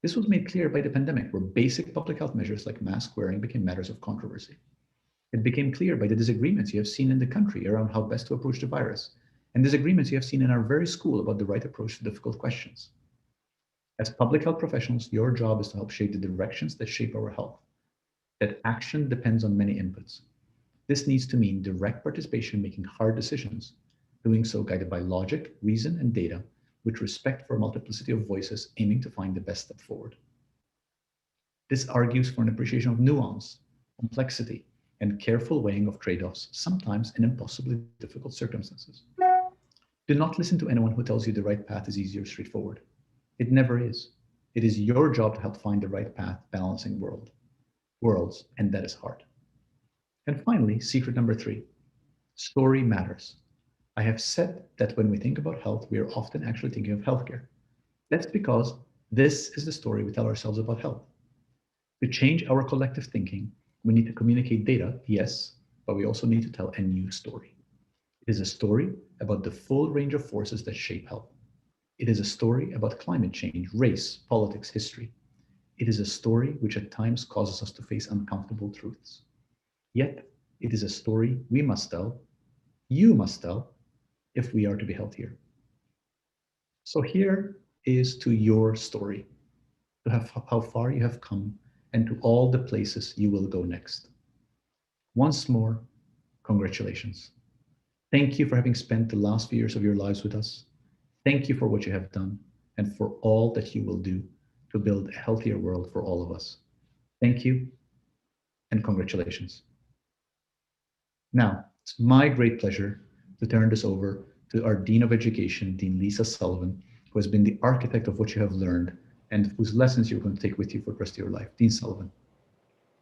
This was made clear by the pandemic, where basic public health measures like mask wearing became matters of controversy. It became clear by the disagreements you have seen in the country around how best to approach the virus, and disagreements you have seen in our very school about the right approach to difficult questions. As public health professionals, your job is to help shape the directions that shape our health. That action depends on many inputs. This needs to mean direct participation in making hard decisions, doing so guided by logic, reason, and data, with respect for a multiplicity of voices aiming to find the best step forward. This argues for an appreciation of nuance, complexity, and careful weighing of trade-offs, sometimes in impossibly difficult circumstances. Do not listen to anyone who tells you the right path is easy or straightforward. It never is. It is your job to help find the right path, balancing worlds, and that is hard. And finally, secret number 3, story matters. I have said that when we think about health, we are often actually thinking of healthcare. That's because this is the story we tell ourselves about health. To change our collective thinking, we need to communicate data, yes, but we also need to tell a new story. It is a story about the full range of forces that shape health. It is a story about climate change, race, politics, history. It is a story which at times causes us to face uncomfortable truths. Yet, it is a story we must tell, you must tell, if we are to be healthier. So here is to your story, to how far you have come, and to all the places you will go next. Once more, congratulations. Thank you for having spent the last few years of your lives with us. Thank you for what you have done and for all that you will do to build a healthier world for all of us. Thank you and congratulations. Now, it's my great pleasure to turn this over to our Dean of Education, Dean Lisa Sullivan, who has been the architect of what you have learned and whose lessons you're going to take with you for the rest of your life. Dean Sullivan.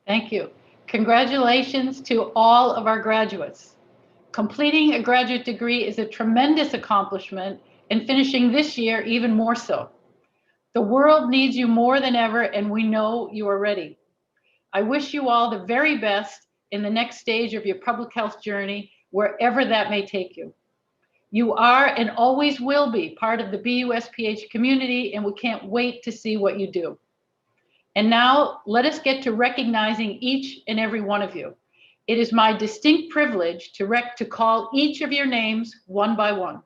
Thank you. Congratulations to all of our graduates. Completing a graduate degree is a tremendous accomplishment, and finishing this year even more so. The world needs you more than ever, and we know you are ready. I wish you all the very best in the next stage of your public health journey, wherever that may take you. You are and always will be part of the BUSPH community, and we can't wait to see what you do. And now let us get to recognizing each and every one of you. It is my distinct privilege to call each of your names one by one.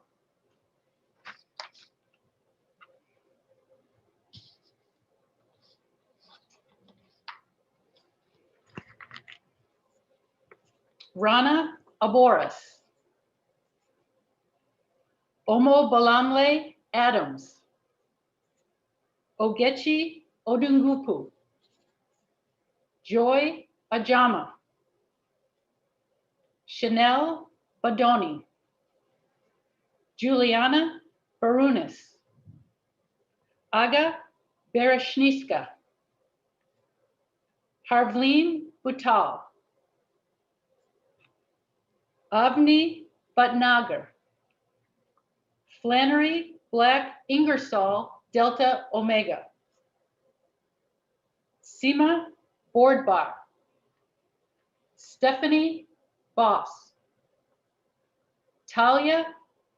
Rana Aboris. Omo Balamle Adams. Ogechi Odungupu. Joy Ajama. Chanel Badoni. Juliana Barunas. Aga Bereshniska. Harvleen Butal. Avni Bhatnagar. Flannery Black Ingersoll Delta Omega. Seema Boardbach. Stephanie Boss. Talia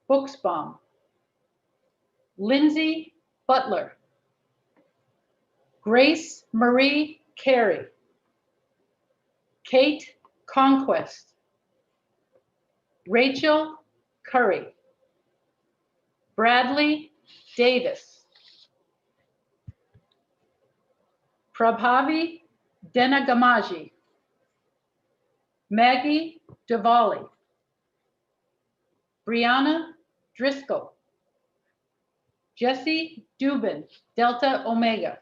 Buxbaum. Lindsay Butler. Grace Marie Carey. Kate Conquest. Rachel Curry. Bradley Davis. Prabhavi Denagamaji. Maggie Diwali. Brianna Driscoll. Jesse Dubin, Delta Omega.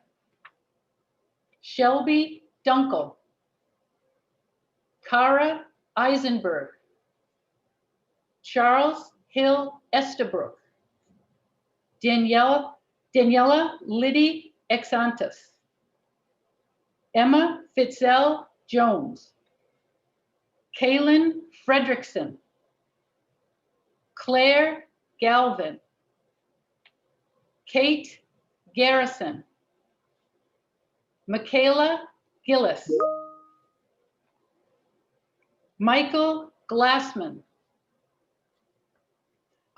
Shelby Dunkel. Kara Eisenberg. Charles Hill Estabrook. Daniela Liddy Exantis. Emma Fitzel Jones. Kaylin Fredrickson. Claire Galvin. Kate Garrison. Michaela Gillis. Michael Glassman.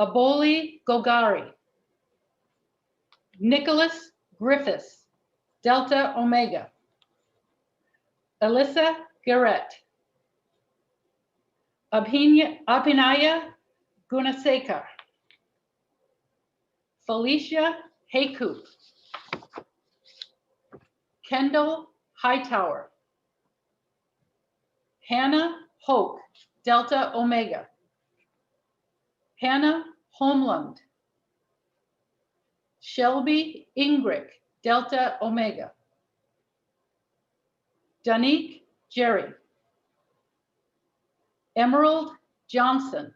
Aboli Gogari. Nicholas Griffiths. Delta Omega. Alyssa Garrett. Abhinaya Gunasekar. Felicia Haycoop. Kendall Hightower. Hannah Hoke, Delta Omega. Hannah Homeland. Shelby Ingrick, Delta Omega. Danique Jerry. Emerald Johnson.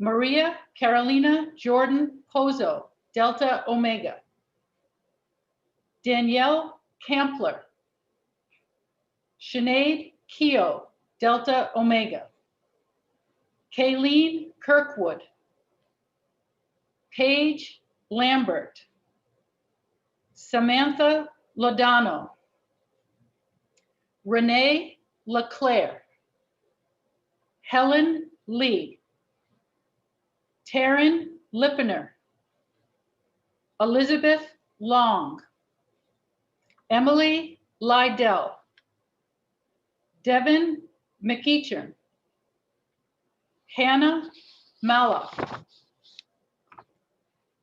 Maria Carolina Jordan Pozo, Delta Omega. Danielle Kampler. Sinead Keogh, Delta Omega. Kayleen Kirkwood. Paige Lambert. Samantha Lodano. Renee LeClaire. Helen Lee. Taryn Lippener. Elizabeth Long. Emily Lydell. Devin McEachern. Hannah Mallock.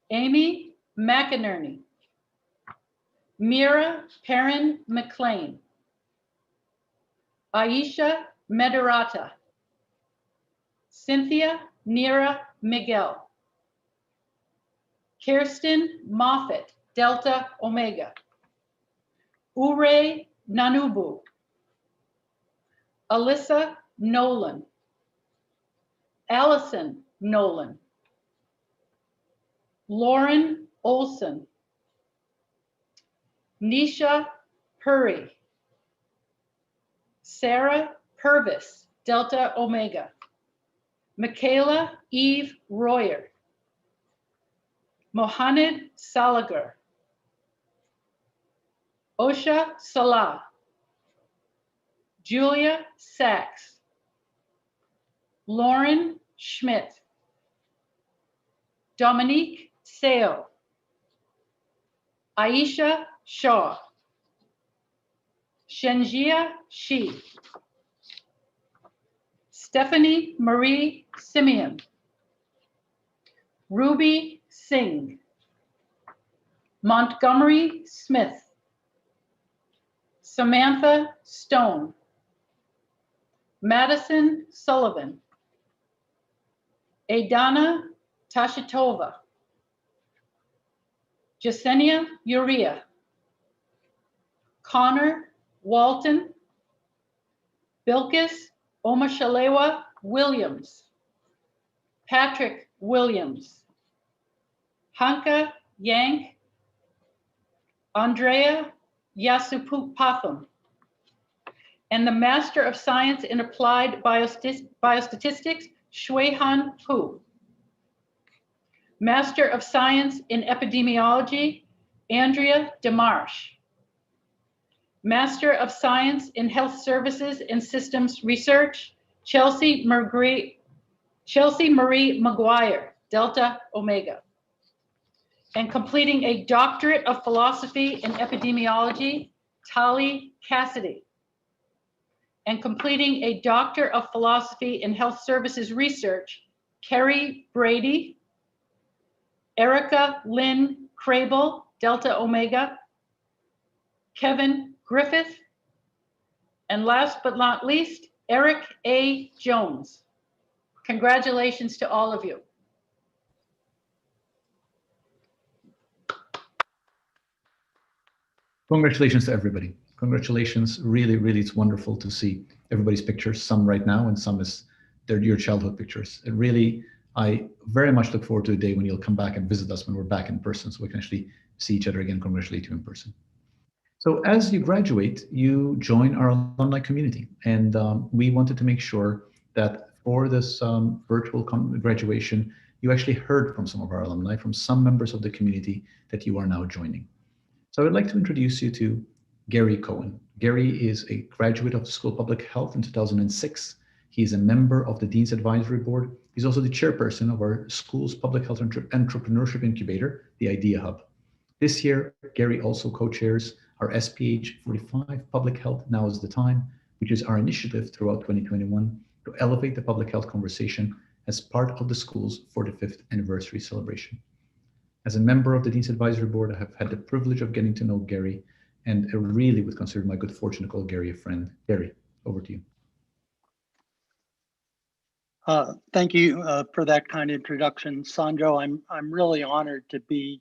Amy McInerney. Mira Perrin McLean. Aisha Mederata. Cynthia Nira Miguel. Kirsten Moffett, Delta Omega. Ure Nanubu. Alyssa Nolan. Allison Nolan. Lauren Olson. Nisha Puri. Sarah Purvis, Delta Omega. Michaela Eve Royer. Mohamed Salagar. Osha Salah. Julia Sachs. Lauren Schmidt. Dominique Seo. Aisha Shaw. Shenjia Shi. Stephanie Marie Simeon. Ruby Singh. Montgomery Smith. Samantha Stone. Madison Sullivan. Aidana Tashitova. Jasenia Uria. Connor Walton. Bilkis Omashalewa Williams. Patrick Williams. Hanka Yank. Andrea Yasupupatham. And the Master of Science in Applied Biostatistics, Shuihan Hu. Master of Science in Epidemiology, Andrea Demarche. Master of Science in Health Services and Systems Research, Chelsea Marie McGuire, Delta Omega. And completing a Doctorate of Philosophy in Epidemiology, Tali Cassidy. And completing a Doctor of Philosophy in Health Services Research, Kerry Brady. Erica Lynn Crable, Delta Omega. Kevin Griffith. And last but not least, Eric A. Jones. Congratulations to all of you. Congratulations to everybody. Congratulations. Really, really, it's wonderful to see everybody's pictures, some right now and some is your childhood pictures. It really, I very much look forward to a day when you'll come back and visit us when we're back in person so we can actually see each other again, congratulate you in person. So as you graduate, you join our alumni community. And we wanted to make sure that for this virtual graduation, you actually heard from some of our alumni, from some members of the community that you are now joining. So I'd like to introduce you to Gary Cohen. Gary is a graduate of the School of Public Health in 2006. He's a member of the Dean's Advisory Board. He's also the chairperson of our school's Public Health Entrepreneurship Incubator, the Idea Hub. This year, Gary also co-chairs our SPH 45 Public Health Now is the Time, which is our initiative throughout 2021 to elevate the public health conversation as part of the school's 45th anniversary celebration. As a member of the Dean's Advisory Board, I have had the privilege of getting to know Gary, and I really would consider my good fortune to call Gary a friend. Gary, over to you. Thank you for that kind introduction, Sandro. I'm really honored to be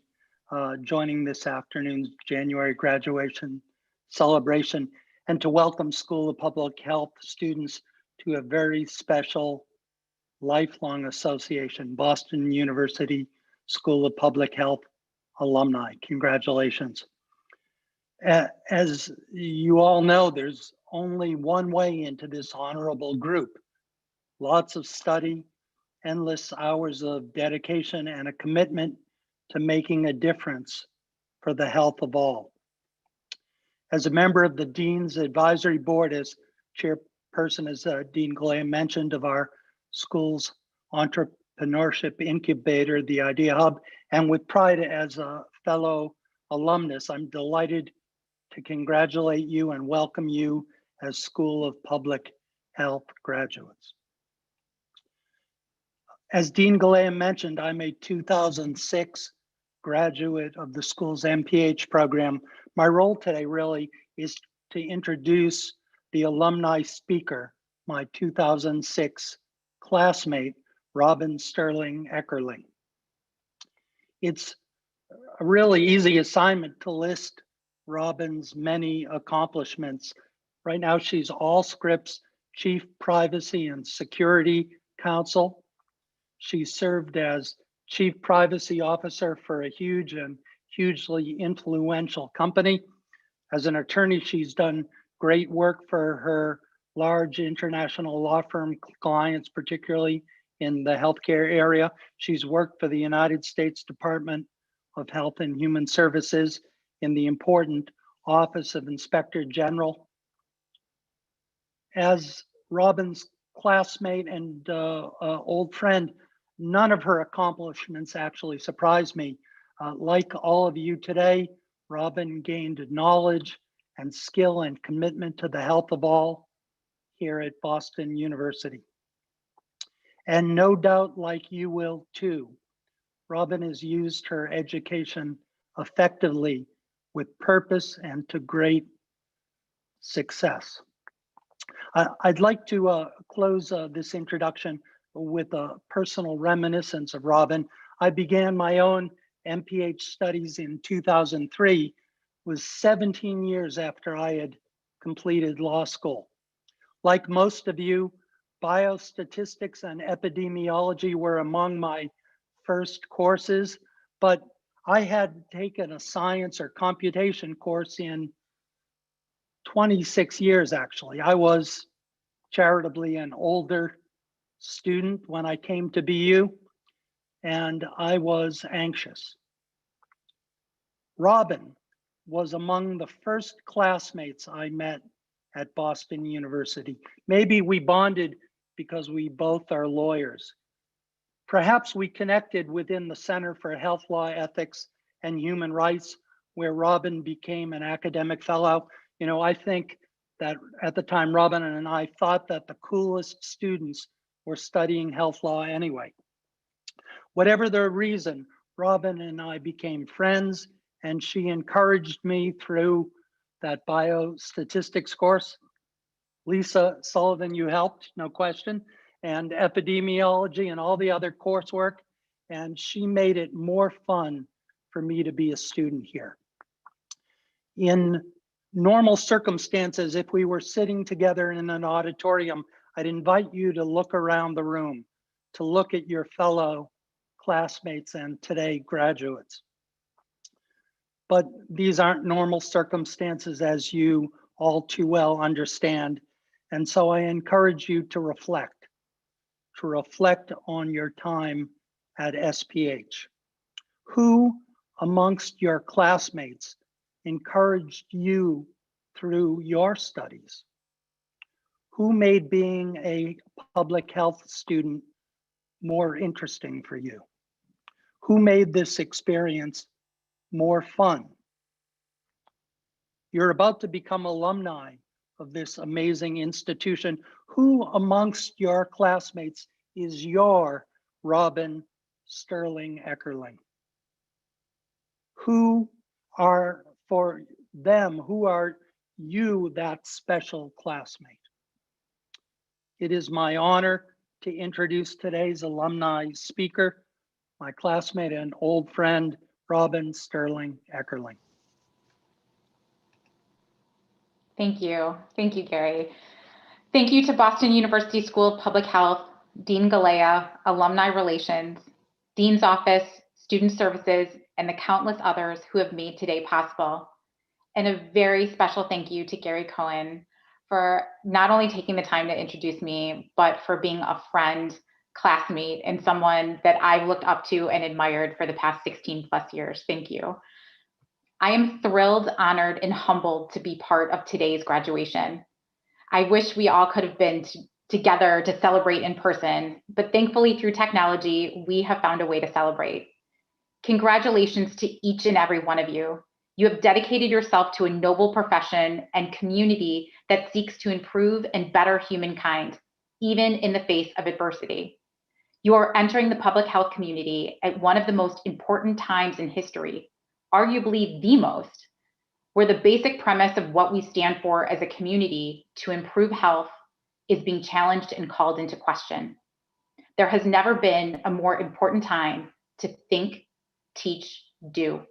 joining this afternoon's January graduation celebration and to welcome School of Public Health students to a very special lifelong association, Boston University School of Public Health alumni. Congratulations. As you all know, there's only one way into this honorable group. Lots of study, endless hours of dedication, and a commitment to making a difference for the health of all. As a member of the Dean's Advisory Board, as chairperson, as Dean Galea mentioned, of our school's entrepreneurship incubator, the Idea Hub, and with pride as a fellow alumnus, I'm delighted to congratulate you and welcome you as School of Public Health graduates. As Dean Galea mentioned, I'm a 2006 graduate of the school's MPH program. My role today really is to introduce the alumni speaker, my 2006 classmate, Robin Sterling Eckerling. It's a really easy assignment to list Robin's many accomplishments. Right now, she's Allscripts Chief Privacy and Security Counsel. She served as Chief Privacy Officer for a huge and hugely influential company. As an attorney, she's done great work for her large international law firm clients, particularly in the healthcare area. She's worked for the United States Department of Health and Human Services in the important Office of Inspector General. As Robin's classmate and old friend, none of her accomplishments actually surprise me. Like all of you today, Robin gained knowledge and skill and commitment to the health of all here at Boston University. And no doubt, like you will too, Robin has used her education effectively with purpose and to great success. I'd like to close this introduction with a personal reminiscence of Robin. I began my own MPH studies in 2003, was 17 years after I had completed law school. Like most of you, biostatistics and epidemiology were among my first courses, but I had taken a science or computation course in 26 years, actually. I was charitably an older student when I came to BU, and I was anxious. Robin was among the first classmates I met at Boston University. Maybe we bonded because we both are lawyers. Perhaps we connected within the Center for Health Law, Ethics, and Human Rights, where Robin became an academic fellow. You know, I think that at the time, Robin and I thought that the coolest students were studying health law anyway. Whatever the reason, Robin and I became friends, and she encouraged me through that biostatistics course. Lisa Sullivan, you helped, no question, and epidemiology and all the other coursework, and she made it more fun for me to be a student here. In normal circumstances, if we were sitting together in an auditorium, I'd invite you to look around the room, to look at your fellow classmates and today graduates. But these aren't normal circumstances, as you all too well understand. And so I encourage you to reflect on your time at SPH. Who amongst your classmates encouraged you through your studies? Who made being a public health student more interesting for you? Who made this experience more fun. You're about to become alumni of this amazing institution. Who amongst your classmates is your Robin Sterling Eckerling? Who are, for them, who are you, that special classmate? It is my honor to introduce today's alumni speaker, my classmate and old friend, Robin Sterling Eckerling. Thank you. Thank you, Gary. Thank you to Boston University School of Public Health, Dean Galea, Alumni Relations, Dean's Office, Student Services, and the countless others who have made today possible. And a very special thank you to Gary Cohen for not only taking the time to introduce me, but for being a friend, classmate, and someone that I've looked up to and admired for the past 16 plus years. Thank you. I am thrilled, honored, and humbled to be part of today's graduation. I wish we all could have been together to celebrate in person, but thankfully through technology, we have found a way to celebrate. Congratulations to each and every one of you. You have dedicated yourself to a noble profession and community that seeks to improve and better humankind, even in the face of adversity. You are entering the public health community at one of the most important times in history, arguably the most, where the basic premise of what we stand for as a community to improve health is being challenged and called into question. There has never been a more important time to think, teach, do.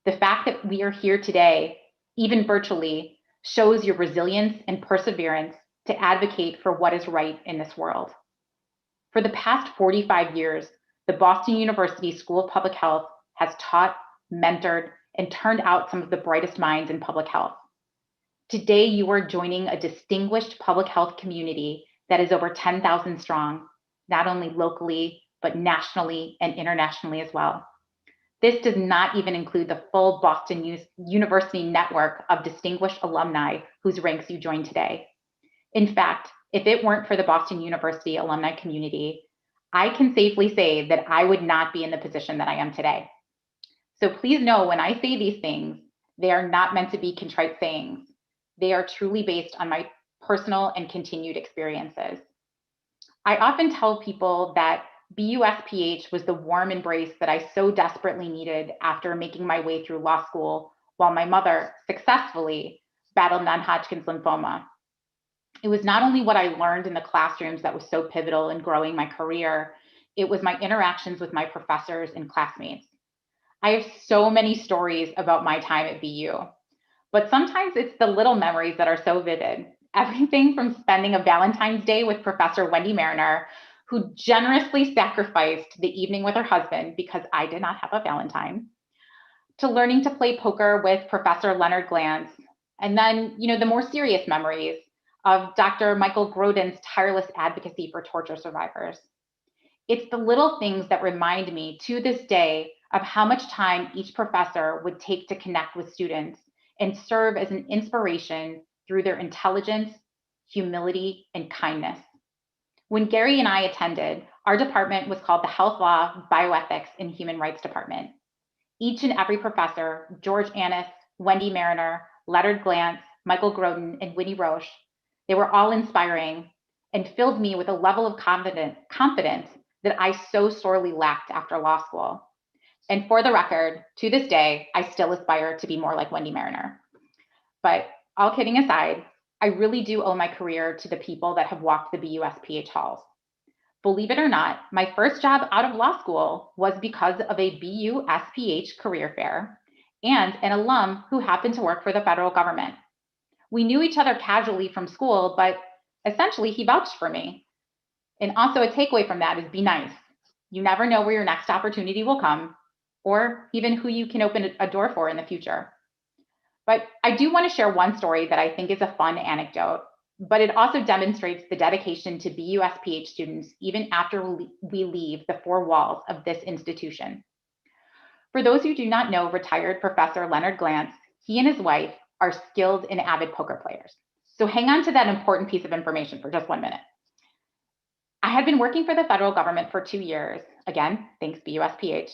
The fact that we are here today, even virtually, shows your resilience and perseverance to advocate for what is right in this world. For the past 45 years, the Boston University School of Public Health has taught, mentored, and turned out some of the brightest minds in public health. Today, you are joining a distinguished public health community that is over 10,000 strong, not only locally, but nationally and internationally as well. This does not even include the full Boston University network of distinguished alumni whose ranks you join today. In fact, if it weren't for the Boston University alumni community, I can safely say that I would not be in the position that I am today. So please know when I say these things, they are not meant to be contrite sayings. They are truly based on my personal and continued experiences. I often tell people that BUSPH was the warm embrace that I so desperately needed after making my way through law school while my mother successfully battled non-Hodgkin's lymphoma. It was not only what I learned in the classrooms that was so pivotal in growing my career, it was my interactions with my professors and classmates. I have so many stories about my time at BU, but sometimes it's the little memories that are so vivid. Everything from spending a Valentine's Day with Professor Wendy Mariner, who generously sacrificed the evening with her husband because I did not have a Valentine, to learning to play poker with Professor Leonard Glantz, and then, the more serious memories of Dr. Michael Grodin's tireless advocacy for torture survivors. It's the little things that remind me to this day of how much time each professor would take to connect with students and serve as an inspiration through their intelligence, humility, and kindness. When Gary and I attended, our department was called the Health Law, Bioethics, and Human Rights Department. Each and every professor, George Annis, Wendy Mariner, Leonard Glantz, Michael Grodin, and Winnie Roche, they were all inspiring and filled me with a level of confidence that I so sorely lacked after law school. And for the record, to this day, I still aspire to be more like Wendy Mariner. But all kidding aside, I really do owe my career to the people that have walked the BUSPH halls. Believe it or not, my first job out of law school was because of a BUSPH career fair and an alum who happened to work for the federal government. We knew each other casually from school, but essentially he vouched for me. And also a takeaway from that is be nice. You never know where your next opportunity will come, or even who you can open a door for in the future. But I do want to share one story that I think is a fun anecdote, but it also demonstrates the dedication to BUSPH students even after we leave the four walls of this institution. For those who do not know retired Professor Leonard Glantz, he and his wife are skilled and avid poker players. So hang on to that important piece of information for just 1 minute. I had been working for the federal government for 2 years, again, thanks BUSPH.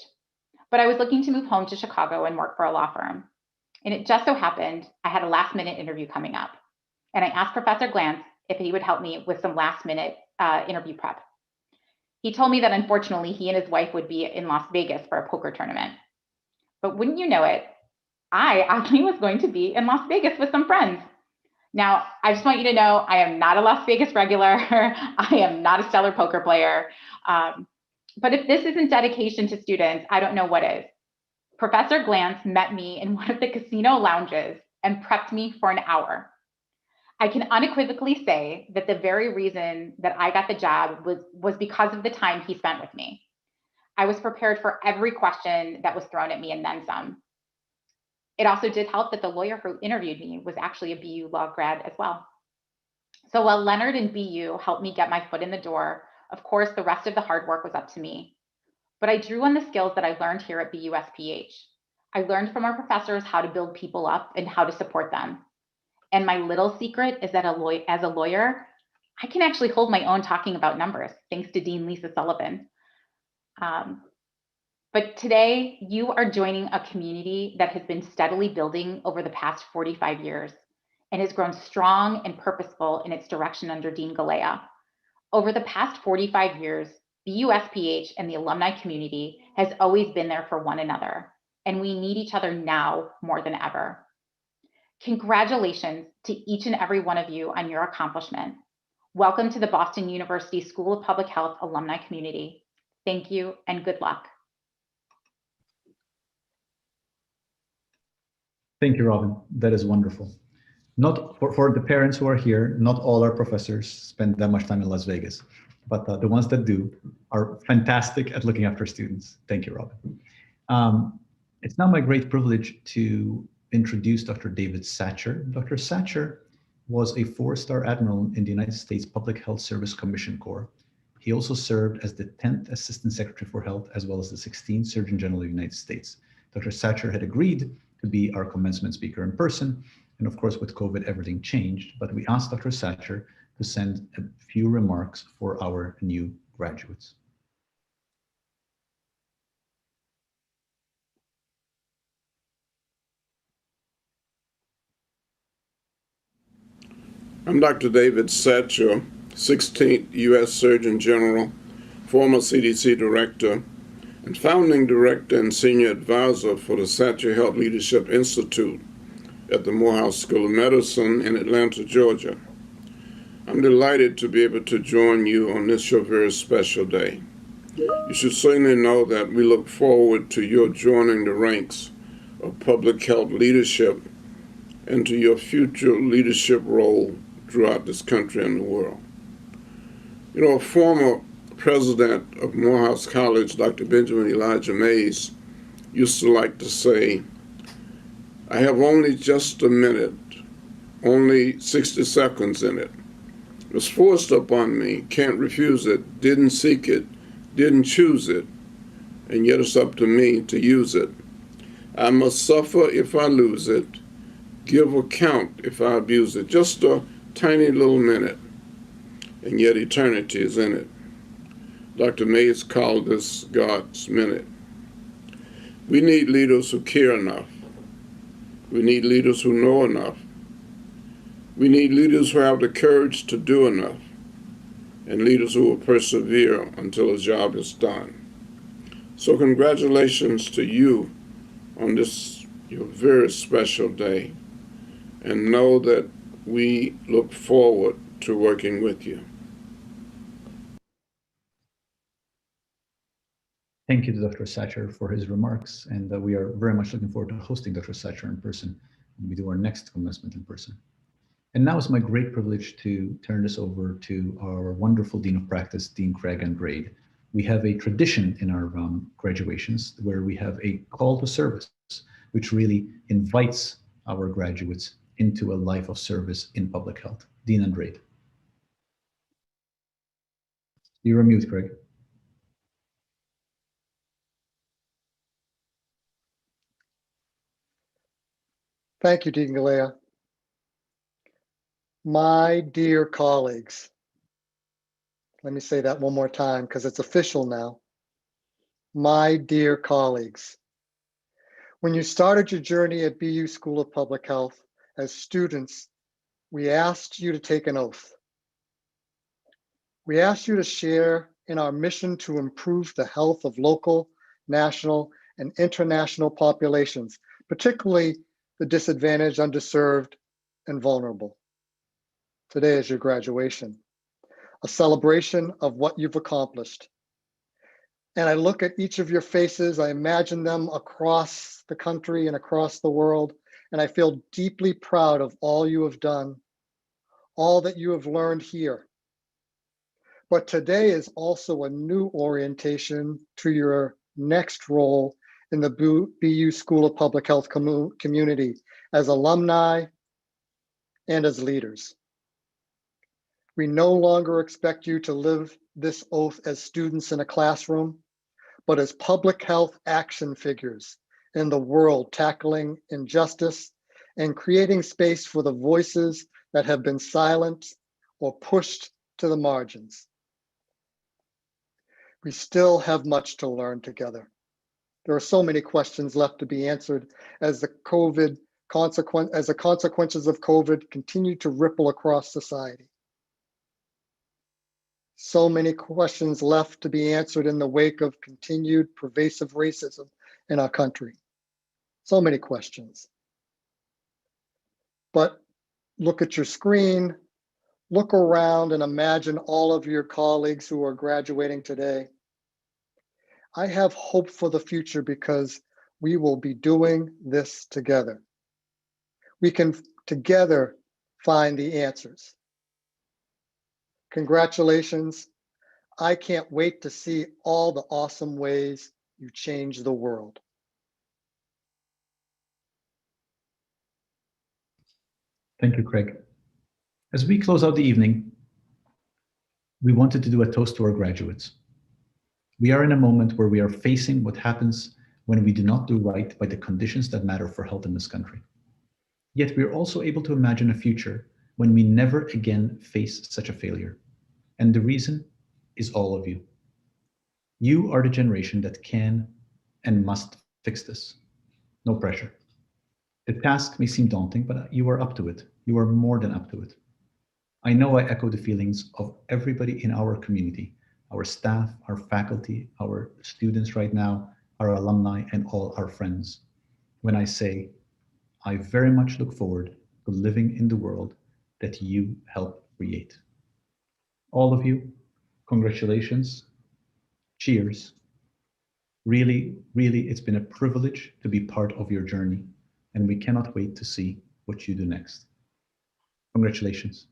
but I was looking to move home to Chicago and work for a law firm. And it just so happened I had a last-minute interview coming up. And I asked Professor Glantz if he would help me with some last-minute interview prep. He told me that unfortunately he and his wife would be in Las Vegas for a poker tournament. But wouldn't you know it, I actually was going to be in Las Vegas with some friends. Now, I just want you to know I am not a Las Vegas regular. I am not a stellar poker player. But if this isn't dedication to students, I don't know what is. Professor Glantz met me in one of the casino lounges and prepped me for an hour. I can unequivocally say that the very reason that I got the job was because of the time he spent with me. I was prepared for every question that was thrown at me and then some. It also did help that the lawyer who interviewed me was actually a BU law grad as well. So while Leonard and BU helped me get my foot in the door, of course, the rest of the hard work was up to me. But I drew on the skills that I learned here at BUSPH. I learned from our professors how to build people up and how to support them. And my little secret is that as a lawyer, I can actually hold my own talking about numbers, thanks to Dean Lisa Sullivan. But today, you are joining a community that has been steadily building over the past 45 years and has grown strong and purposeful in its direction under Dean Galea. Over the past 45 years, BUSPH and the alumni community has always been there for one another, and we need each other now more than ever. Congratulations to each and every one of you on your accomplishment. Welcome to the Boston University School of Public Health alumni community. Thank you and good luck. Thank you, Robin. That is wonderful. Not for the parents who are here, not all our professors spend that much time in Las Vegas, but the ones that do are fantastic at looking after students. Thank you, Robin. It's now my great privilege to introduce Dr. David Satcher. Dr. Satcher was a 4-star admiral in the United States Public Health Service Commission Corps. He also served as the 10th Assistant Secretary for Health, as well as the 16th Surgeon General of the United States. Dr. Satcher had agreed to be our commencement speaker in person. And of course, with COVID, everything changed, but we asked Dr. Satcher to send a few remarks for our new graduates. I'm Dr. David Satcher, 16th U.S. Surgeon General, former CDC Director, and founding director and senior advisor for the Satcher Health Leadership Institute at the Morehouse School of Medicine in Atlanta, Georgia. I'm delighted to be able to join you on this your very special day. You should certainly know that we look forward to your joining the ranks of public health leadership and to your future leadership role throughout this country and the world. You know, a former president of Morehouse College, Dr. Benjamin Elijah Mays, used to like to say, I have only just a minute, only 60 seconds in it. It was forced upon me, can't refuse it, didn't seek it, didn't choose it, and yet it's up to me to use it. I must suffer if I lose it, give account if I abuse it. Just a tiny little minute, and yet eternity is in it. Dr. Mays called this God's minute. We need leaders who care enough. We need leaders who know enough. We need leaders who have the courage to do enough, and leaders who will persevere until the job is done. So congratulations to you on this your very special day, and know that we look forward to working with you. Thank you to Dr. Satcher for his remarks, and we are very much looking forward to hosting Dr. Satcher in person when we do our next commencement in person. And now it's my great privilege to turn this over to our wonderful Dean of Practice, Dean Craig Andrade. We have a tradition in our graduations where we have a call to service, which really invites our graduates into a life of service in public health. Dean Andrade. You're on mute, Craig. Thank you, Dean Galea. My dear colleagues, let me say that one more time because it's official now. my dear colleagues. When you started your journey at BU School of Public Health as students, we asked you to take an oath. We asked you to share in our mission to improve the health of local, national, and international populations, particularly the disadvantaged, underserved, and vulnerable. Today is your graduation, a celebration of what you've accomplished. And I look at each of your faces, I imagine them across the country and across the world, and I feel deeply proud of all you have done, all that you have learned here. But today is also a new orientation to your next role in the BU School of Public Health community as alumni and as leaders. We no longer expect you to live this oath as students in a classroom, but as public health action figures in the world, tackling injustice and creating space for the voices that have been silenced or pushed to the margins. We still have much to learn together. There are so many questions left to be answered as the consequences of COVID continue to ripple across society. So many questions left to be answered in the wake of continued pervasive racism in our country. So many questions. But look at your screen, look around and imagine all of your colleagues who are graduating today. I have hope for the future because we will be doing this together. We can together find the answers. Congratulations. I can't wait to see all the awesome ways you change the world. Thank you, Craig. As we close out the evening, we wanted to do a toast to our graduates. We are in a moment where we are facing what happens when we do not do right by the conditions that matter for health in this country. Yet we are also able to imagine a future when we never again face such a failure. And the reason is all of you. You are the generation that can and must fix this. No pressure. The task may seem daunting, but you are up to it. You are more than up to it. I know I echo the feelings of everybody in our community, our staff, our faculty, our students right now, our alumni, and all our friends, when I say, I very much look forward to living in the world that you help create. All of you, congratulations, cheers. Really, it's been a privilege to be part of your journey, and we cannot wait to see what you do next. Congratulations.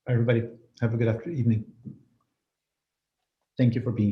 Everybody, have a good evening. Thank you for being here.